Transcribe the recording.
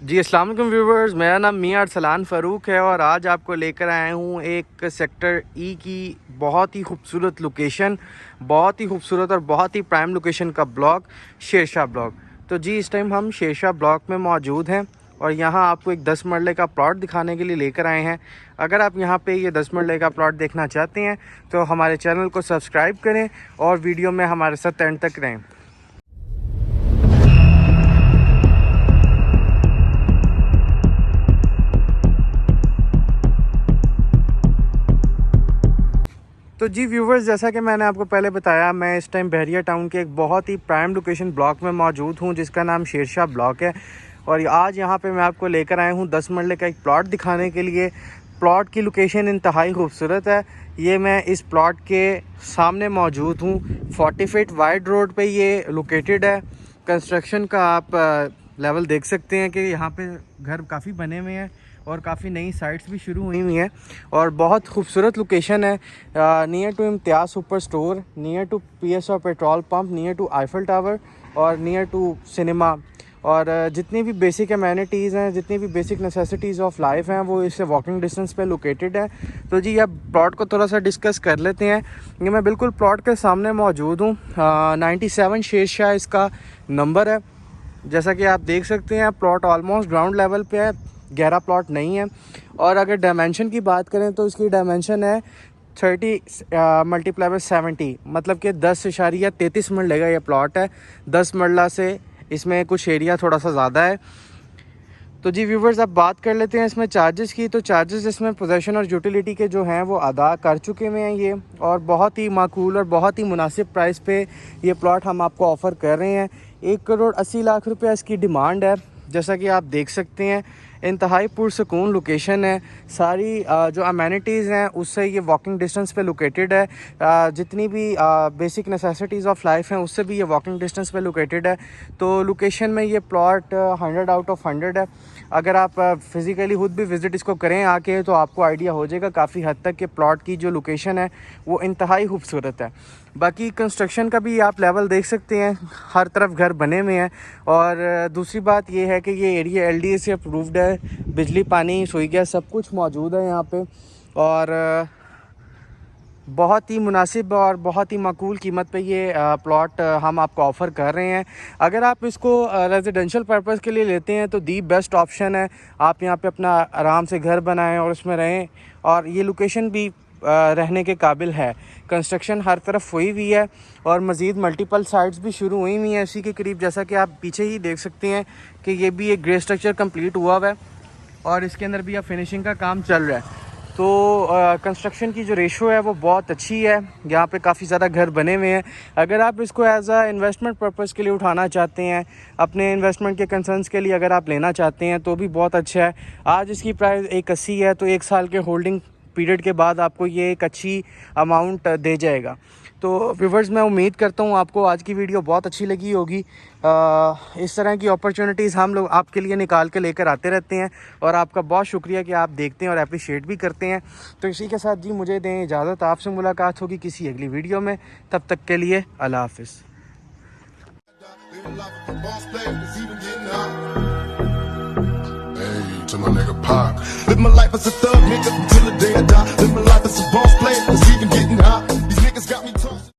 जी अस्सलाम वालेकुम व्यूवर्स, मेरा नाम मियां अरसलान फ़ारूक है और आज आपको लेकर आया हूँ एक सेक्टर ई की बहुत ही खूबसूरत लोकेशन, बहुत ही खूबसूरत और बहुत ही प्राइम लोकेशन का ब्लॉक, शेरशाह ब्लॉक। तो जी इस टाइम हम शेरशाह ब्लॉक में मौजूद हैं और यहाँ आपको एक 10 मरले का प्लॉट दिखाने के लिए लेकर आए हैं। अगर आप यहाँ पे ये 10 मरले का प्लॉट देखना चाहते हैं तो हमारे चैनल को सब्सक्राइब करें और वीडियो में हमारे साथ एंड तक रहें। तो जी व्यूवर्स, जैसा कि मैंने आपको पहले बताया, मैं इस टाइम बहरिया टाउन के एक बहुत ही प्राइम लोकेशन ब्लॉक में मौजूद हूं जिसका नाम शेरशाह ब्लॉक है। और आज यहां पे मैं आपको लेकर आया हूं 10 मरले का एक प्लॉट दिखाने के लिए। प्लॉट की लोकेशन इंतहाई खूबसूरत है। ये मैं इस प्लॉट के सामने मौजूद हूँ। 40 फीट वाइड रोड पे ये लोकेटेड है। कंस्ट्रक्शन का आप लेवल देख सकते हैं कि यहाँ पे घर काफ़ी बने हुए हैं और काफ़ी नई साइट्स भी शुरू हुई हुई हैं और बहुत खूबसूरत लोकेशन है। Near to Imtiaz super store, near to PSR petrol pump, near to Eiffel tower और नियर टू सिनेमा। और जितनी भी बेसिक एमेनिटीज़ हैं, जितनी भी बेसिक नेसेसिटीज़ ऑफ लाइफ हैं, वो इससे वॉकिंग डिस्टेंस पे लोकेटेड है। तो जी अब प्लॉट को थोड़ा सा डिस्कस कर लेते हैं। ये मैं बिल्कुल प्लॉट के सामने मौजूद हूँ। 97 शेरशाह इसका नंबर है। जैसा कि आप देख सकते हैं प्लॉट ऑलमोस्ट ग्राउंड लेवल पे है, गहरा प्लॉट नहीं है। और अगर डायमेंशन की बात करें तो इसकी डायमेंशन है 30 × 70, मतलब कि 10.33 मरले का ये प्लॉट है। 10 मरला से इसमें कुछ एरिया थोड़ा सा ज़्यादा है। तो जी व्यूवर्स, अब बात कर लेते हैं इसमें चार्जेस की। तो चार्जेस इसमें पोजेसन और यूटिलिटी के जो हैं वो अदा कर चुके हुए हैं ये, और बहुत ही माकूल और बहुत ही मुनासिब प्राइस पे ये प्लॉट हम आपको ऑफ़र कर रहे हैं। 1,80,00,000 रुपये इसकी डिमांड है। जैसा कि आप देख सकते हैं इंतहाई पुरसकून लोकेशन है। सारी जो अमेनिटीज़ हैं उससे ये वॉकिंग डिस्टेंस पे लोकेटेड है। जितनी भी बेसिक नेसेसिटीज़ ऑफ लाइफ हैं उससे भी ये वॉकिंग डिस्टेंस पे लोकेटेड है। तो लोकेशन में ये प्लॉट 100 आउट ऑफ 100 है। अगर आप फिज़िकली खुद भी विज़िट इसको करें आके तो आपको आइडिया हो जाएगा काफ़ी हद तक कि प्लॉट की जो लोकेशन है वो इंतहाई खूबसूरत है। बाकी कंस्ट्रक्शन का भी आप लेवल देख सकते हैं, हर तरफ घर बने हुए हैं। और दूसरी बात ये है कि ये एरिया LDA से अप्रूव्ड है। बिजली, पानी, रसोई गैस सब कुछ मौजूद है यहाँ पे। और बहुत ही मुनासिब और बहुत ही माकूल कीमत पे ये प्लॉट हम आपको ऑफ़र कर रहे हैं। अगर आप इसको रेजिडेंशियल पर्पस के लिए लेते हैं तो दी बेस्ट ऑप्शन है। आप यहाँ पे अपना आराम से घर बनाएं और उसमें रहें, और ये लोकेशन भी रहने के काबिल है। कंस्ट्रक्शन हर तरफ हुई हुई है और मज़ीद मल्टीपल साइट्स भी शुरू हुई हुई हैं इसी के करीब। जैसा कि आप पीछे ही देख सकते हैं कि ये भी एक ग्रे स्ट्रक्चर कंप्लीट हुआ हुआ है और इसके अंदर भी अब फिनिशिंग का काम चल रहा है। तो कंस्ट्रक्शन की जो रेशो है वो बहुत अच्छी है। यहाँ पे काफ़ी ज़्यादा घर बने हुए हैं। अगर आप इसको एज अ इन्वेस्टमेंट पर्पज़ के लिए उठाना चाहते हैं, अपने इन्वेस्टमेंट के कंसर्न्स के लिए अगर आप लेना चाहते हैं तो भी बहुत अच्छा है। आज इसकी प्राइस 180 है, तो 1 साल के होल्डिंग पीरियड के बाद आपको ये एक अच्छी अमाउंट दे जाएगा। तो व्यूवर्स, मैं उम्मीद करता हूँ आपको आज की वीडियो बहुत अच्छी लगी होगी। इस तरह की अपॉर्चुनिटीज़ हम लोग आपके लिए निकाल के लेकर आते रहते हैं और आपका बहुत शुक्रिया कि आप देखते हैं और अप्रिशिएट भी करते हैं। तो इसी के साथ जी मुझे दें इजाज़त। आपसे मुलाकात होगी किसी अगली वीडियो में। तब तक के लिए अल्लाह हाफ़िज़। To my nigga Pac. Live my life as a thug nigga till the day I die. Live my life as a boss.